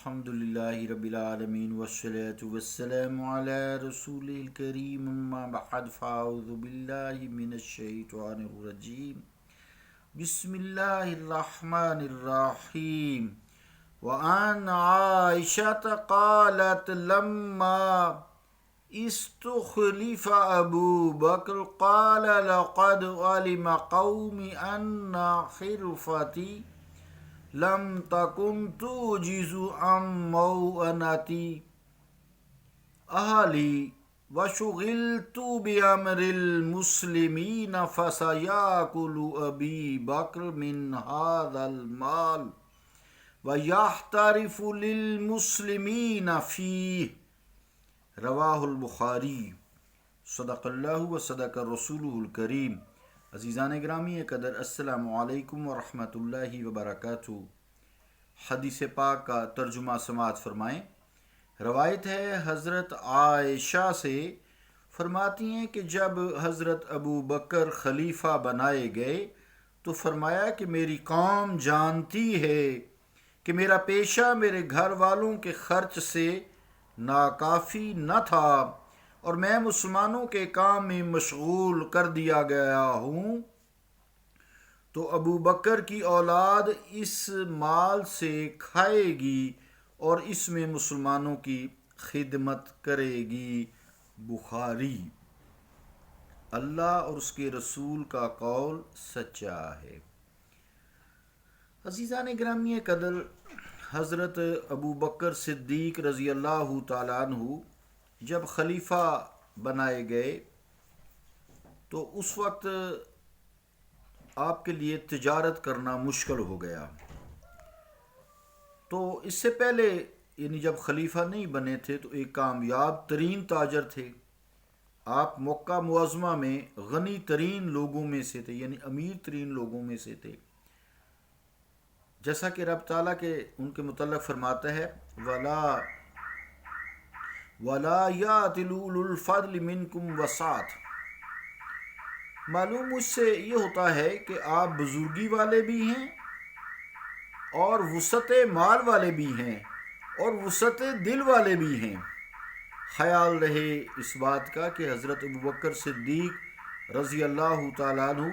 الحمدللہ رب العالمین والصلاة والسلام علی رسول الکریم اما بعد فاعوذ باللہ من الشیطان الرجیم بسم اللہ الرحمن الرحیم وعن عائشة قالت لما استخلف ابو بکر قال لقد علم قوم ان خرفتي لم تکن توجز عن موئنتی اہلی وشغلت بامر المسلمین فسیاکل ابی بکر من هذا المال ویحترف للمسلمین فیہ رواہ البخاری صدق اللہ و صدق رسولہ الکریم۔ عزیزان گرامی قدر، السلام علیکم ورحمۃ اللہ وبرکاتہ۔ حدیث پاک کا ترجمہ سماعت فرمائیں۔ روایت ہے حضرت عائشہ سے، فرماتی ہیں کہ جب حضرت ابو بکر خلیفہ بنائے گئے تو فرمایا کہ میری قوم جانتی ہے کہ میرا پیشہ میرے گھر والوں کے خرچ سے ناکافی نہ تھا اور میں مسلمانوں کے کام میں مشغول کر دیا گیا ہوں، تو ابو بکر کی اولاد اس مال سے کھائے گی اور اس میں مسلمانوں کی خدمت کرے گی۔ بخاری۔ اللہ اور اس کے رسول کا قول سچا ہے۔ عزیزان گرامی قدر، حضرت ابو بکر صدیق رضی اللہ تعالیٰ عنہ جب خلیفہ بنائے گئے تو اس وقت آپ کے لیے تجارت کرنا مشکل ہو گیا۔ تو اس سے پہلے یعنی جب خلیفہ نہیں بنے تھے تو ایک کامیاب ترین تاجر تھے۔ آپ مکہ معظمہ میں غنی ترین لوگوں میں سے تھے، یعنی امیر ترین لوگوں میں سے تھے۔ جیسا کہ رب تعالیٰ کے ان کے متعلق فرماتا ہے وَلَا يَأْتَلِ أُولُو الْفَضْلِ مِنْكُمْ وَسَعَةٍ۔ معلوم اس سے یہ ہوتا ہے کہ آپ بزرگی والے بھی ہیں اور وسعت مال والے بھی ہیں اور وسعت دل والے بھی ہیں۔ خیال رہے اس بات کا کہ حضرت ابو بکر صدیق رضی اللہ تعالیٰ عنہ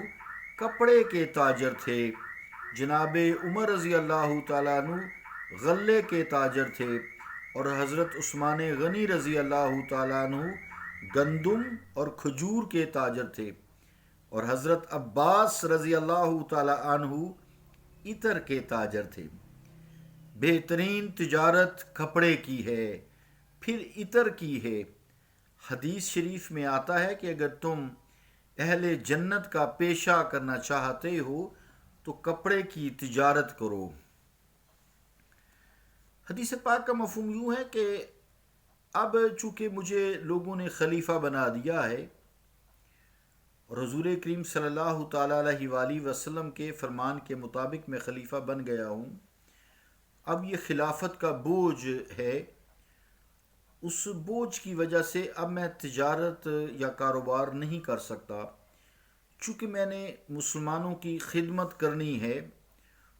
کپڑے کے تاجر تھے، جناب عمر رضی اللہ تعالیٰ عنہ غلے کے تاجر تھے، اور حضرت عثمان غنی رضی اللہ تعالیٰ عنہ گندم اور کھجور کے تاجر تھے، اور حضرت عباس رضی اللہ تعالیٰ عنہ عطر کے تاجر تھے۔ بہترین تجارت کپڑے کی ہے، پھر عطر کی ہے۔ حدیث شریف میں آتا ہے کہ اگر تم اہل جنت کا پیشہ کرنا چاہتے ہو تو کپڑے کی تجارت کرو۔ حدیث پاک کا مفہوم یوں ہے کہ اب چونکہ مجھے لوگوں نے خلیفہ بنا دیا ہے اور حضور کریم صلی اللہ تعالیٰ علیہ وآلہ وسلم کے فرمان کے مطابق میں خلیفہ بن گیا ہوں، اب یہ خلافت کا بوجھ ہے، اس بوجھ کی وجہ سے اب میں تجارت یا کاروبار نہیں کر سکتا، چونکہ میں نے مسلمانوں کی خدمت کرنی ہے،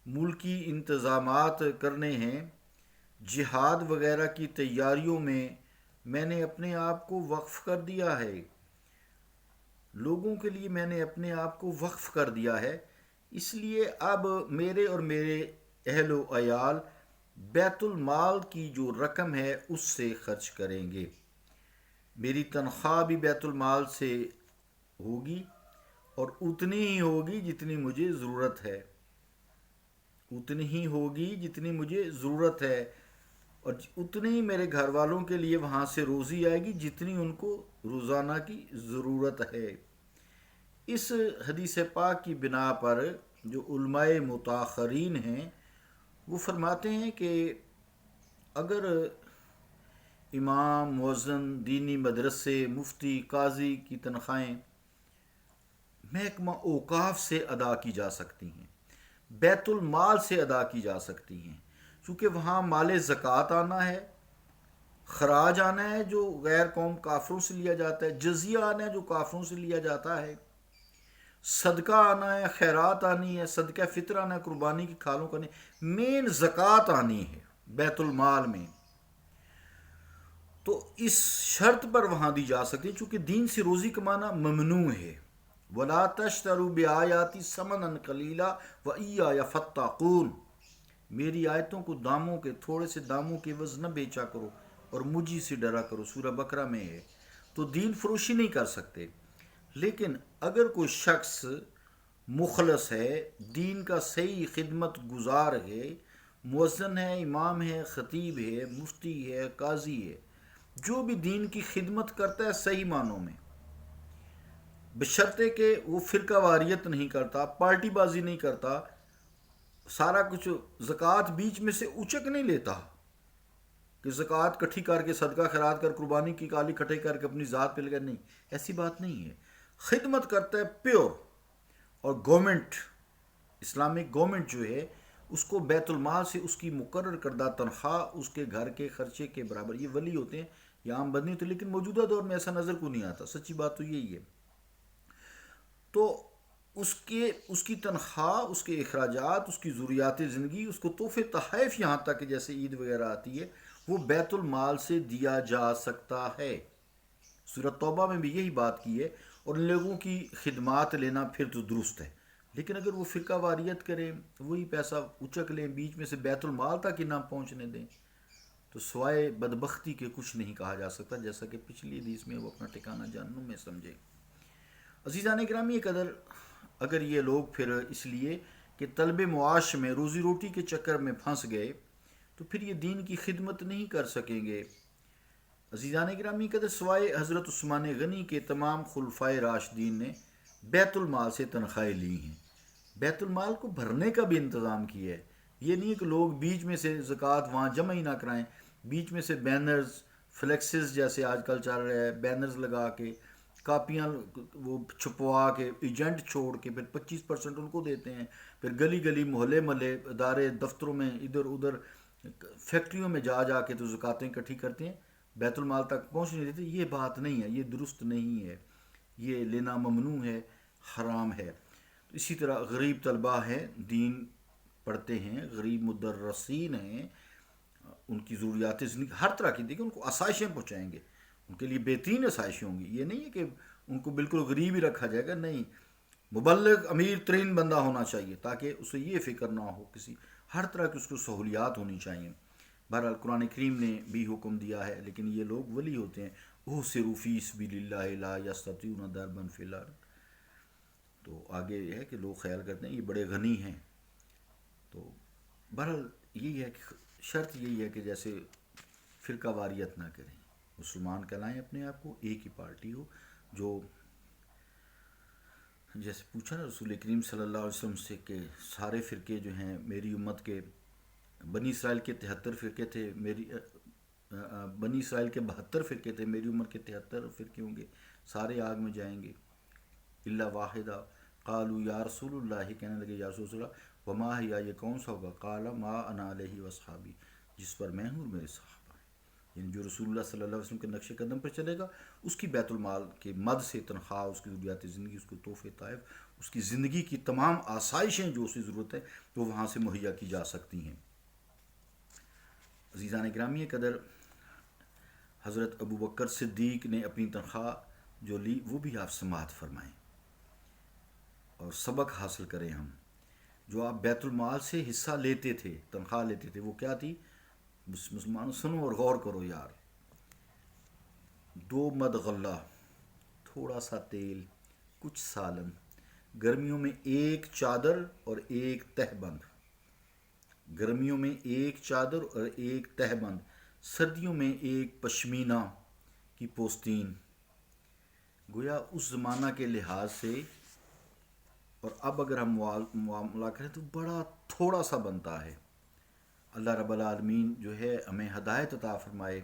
ملکی انتظامات کرنے ہیں، جہاد وغیرہ کی تیاریوں میں نے اپنے آپ کو وقف کر دیا ہے، لوگوں کے لیے میں نے اپنے آپ کو وقف کر دیا ہے۔ اس لیے اب میرے اور میرے اہل و عیال بیت المال کی جو رقم ہے اس سے خرچ کریں گے۔ میری تنخواہ بھی بیت المال سے ہوگی اور اتنی ہی ہوگی جتنی مجھے ضرورت ہے، اتنی ہی ہوگی جتنی مجھے ضرورت ہے، اور اتنی ہی میرے گھر والوں کے لیے وہاں سے روزی آئے گی جتنی ان کو روزانہ کی ضرورت ہے۔ اس حدیث پاک کی بنا پر جو علماء متاخرین ہیں وہ فرماتے ہیں کہ اگر امام، مؤذن، دینی مدرسے، مفتی، قاضی کی تنخواہیں محکمہ اوقاف سے ادا کی جا سکتی ہیں، بیت المال سے ادا کی جا سکتی ہیں، چونکہ وہاں مال زکوٰۃ آنا ہے، خراج آنا ہے جو غیر قوم کافروں سے لیا جاتا ہے، جزیہ آنا ہے جو کافروں سے لیا جاتا ہے، صدقہ آنا ہے، خیرات آنی ہے، صدقہ فطر آنا ہے، قربانی کی کھالوں کرنی، مین زکوٰۃ آنی ہے، بیت المال میں، تو اس شرط پر وہاں دی جا سکتی ہے چونکہ دین سے روزی کمانا ممنوع ہے۔ وَلَا تَشْتَرُوا بِآيَاتِ ثَمَنًا قَلِيلًا وَإِيَّايَ فَاتَّقُونِ، میری آیتوں کو داموں کے، تھوڑے سے داموں کے عوض نہ بیچا کرو اور مجھی سے ڈرا کرو، سورہ بقرہ میں ہے۔ تو دین فروشی نہیں کر سکتے، لیکن اگر کوئی شخص مخلص ہے، دین کا صحیح خدمت گزار ہے، مؤذن ہے، امام ہے، خطیب ہے، مفتی ہے، قاضی ہے، جو بھی دین کی خدمت کرتا ہے صحیح معنوں میں، بشرطے کہ وہ فرقہ واریت نہیں کرتا، پارٹی بازی نہیں کرتا، سارا کچھ زکوٰۃ بیچ میں سے اچک نہیں لیتا کہ زکوٰۃ کٹھی کر کے صدقہ خیرات کر قربانی کی کالی کٹھے کر کے اپنی ذات پہ لگا، نہیں، ایسی بات نہیں ہے۔ خدمت کرتا ہے پیور، اور گورنمنٹ، اسلامک گورنمنٹ جو ہے اس کو بیت المال سے اس کی مقرر کردہ تنخواہ اس کے گھر کے خرچے کے برابر، یہ ولی ہوتے ہیں یا عام بدنی ہوتے ہیں، لیکن موجودہ دور میں ایسا نظر کو نہیں آتا، سچی بات تو یہی ہے۔ تو اس کی تنخواہ، اس کے اخراجات، اس کی ضروریات زندگی، اس کو تحفے تحائف، یہاں تک کہ جیسے عید وغیرہ آتی ہے، وہ بیت المال سے دیا جا سکتا ہے۔ سورۃ توبہ میں بھی یہی بات کی ہے، اور ان لوگوں کی خدمات لینا پھر تو درست ہے، لیکن اگر وہ فرقہ واریت کریں، وہی پیسہ اچک لیں، بیچ میں سے بیت المال تک ہی نہ پہنچنے دیں، تو سوائے بدبختی کے کچھ نہیں کہا جا سکتا، جیسا کہ پچھلی حدیث میں وہ اپنا ٹھکانہ جہنم میں سمجھے۔ عزیزان گرامی، اگر یہ لوگ پھر اس لیے کہ طلب معاش میں، روزی روٹی کے چکر میں پھنس گئے، تو پھر یہ دین کی خدمت نہیں کر سکیں گے۔ عزیزان گرامی، سوائے حضرت عثمان غنی کے تمام خلفائے راشدین نے بیت المال سے تنخواہیں لی ہیں، بیت المال کو بھرنے کا بھی انتظام کیا ہے۔ یہ نہیں کہ لوگ بیچ میں سے زکوٰۃ وہاں جمع ہی نہ کرائیں، بیچ میں سے بینرز، فلیکسز جیسے آج کل چل رہا ہے، بینرز لگا کے، کاپیاں وہ چھپوا کے، ایجنٹ چھوڑ کے پھر 25% ان کو دیتے ہیں، پھر گلی گلی، محلے محلے، ادارے دفتروں میں، ادھر ادھر فیکٹریوں میں جا جا کے تو زکوٰتیں اکٹھی کرتے ہیں، بیت المال تک پہنچ نہیں دیتے۔ یہ بات نہیں ہے، یہ درست نہیں ہے، یہ لینا ممنوع ہے، حرام ہے۔ اسی طرح غریب طلبہ ہیں، دین پڑھتے ہیں، غریب مدرسین ہیں، ان کی ضروریات زندگی ہر طرح کی، دیکھیں ان کو آسائشیں پہنچائیں گے، ان کے لیے بہترین آسائشیں ہوں گی، یہ نہیں ہے کہ ان کو بالکل غریب ہی رکھا جائے گا، نہیں، مبلغ امیر ترین بندہ ہونا چاہیے تاکہ اسے یہ فکر نہ ہو، کسی ہر طرح کی اس کو سہولیات ہونی چاہیے۔ بہرحال قرآن کریم نے بھی حکم دیا ہے، لیکن یہ لوگ ولی ہوتے ہیں، احسروا فی سبیل اللہ لا یستطیعون ضربا فی الارض، تو آگے یہ ہے کہ لوگ خیال کرتے ہیں یہ بڑے غنی ہیں۔ تو بہرحال یہی ہے کہ شرط یہی ہے کہ جیسے فرقہ واریت نہ کریں، مسلمان کہلائیں اپنے آپ کو، ایک ہی پارٹی ہو، جو جیسے پوچھا نا رسول کریم صلی اللہ علیہ وسلم سے کہ سارے فرقے جو ہیں میری امت کے، بنی اسرائیل کے 73 فرقے تھے، بنی اسرائیل کے 72 فرقے تھے، میری امت کے 73 فرقے ہوں گے، سارے آگ میں جائیں گے الا واحدہ، قالوا یا رسول اللہ، کہنے لگے یا رسول اللہ وما ہی، یہ کون سا ہوگا؟ قال ما انا علیہ واصحابی، جس پر میں ہوں اور میرے صحابہ ہیں، یعنی جو رسول اللہ صلی اللہ علیہ وسلم کے نقش قدم پر چلے گا، اس کی بیت المال کے مد سے تنخواہ، اس کی ضروریات زندگی، اس کو تحفے طائف، اس کی زندگی کی تمام آسائشیں جو اسے ضرورت ہے وہ وہاں سے مہیا کی جا سکتی ہیں۔ عزیزان گرامی قدر، حضرت ابو بکر صدیق نے اپنی تنخواہ جو لی وہ بھی آپ سماعت فرمائیں اور سبق حاصل کریں ہم۔ جو آپ بیت المال سے حصہ لیتے تھے، تنخواہ لیتے تھے، وہ کیا تھی؟ مسلمانوں سنو اور غور کرو یار، 2 مد غلہ، تھوڑا سا تیل، کچھ سالن، گرمیوں میں 1 چادر اور 1 تہبند، گرمیوں میں 1 چادر اور 1 تہبند، سردیوں میں 1 پشمینہ کی پوستین، گویا اس زمانہ کے لحاظ سے، اور اب اگر ہم معاملہ کریں تو بڑا تھوڑا سا بنتا ہے۔ اللہ رب العالمین جو ہے ہمیں ہدایت عطا فرمائے،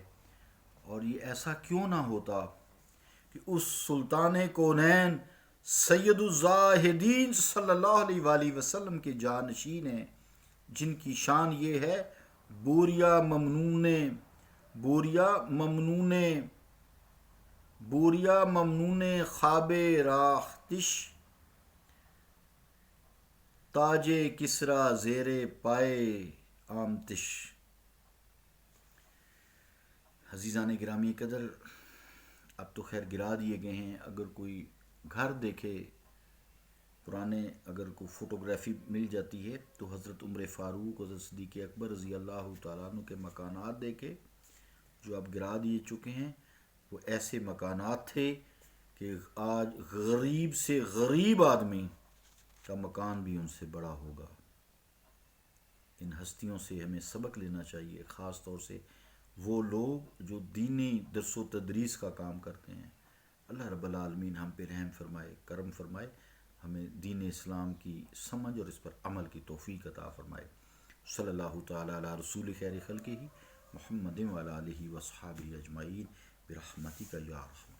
اور یہ ایسا کیوں نہ ہوتا کہ اس سلطان کونین سید الزاہدین صلی اللہ علیہ وآلہ وسلم کے جانشین ہیں، جن کی شان یہ ہے بوریا ممنون خواب راختش، تاج کسرا زیر پائے آمتش، عزیزان گرامی قدر اب تو خیر گرا دیے گئے ہیں. اگر کوئی گھر دیکھے پرانے، اگر کوئی فوٹوگرافی مل جاتی ہے تو حضرت عمر فاروق، حضرت صدیق اکبر رضی اللہ تعالیٰ عنہ کے مکانات دیکھے جو اب گرا دیے چکے ہیں. وہ ایسے مکانات تھے کہ آج غریب سے غریب آدمی کا مکان بھی ان سے بڑا ہوگا. ان ہستیوں سے ہمیں سبق لینا چاہیے، خاص طور سے وہ لوگ جو دینی درس و تدریس کا کام کرتے ہیں. اللہ رب العالمین ہم پہ رحم فرمائے، کرم فرمائے، ہمیں دین اسلام کی سمجھ اور اس پر عمل کی توفیق عطا فرمائے. صلی اللہ تعالیٰ علی رسول خیر خلقہ محمد وعلی آلہ وصحابہ اجمعین برحمتک یا ارحم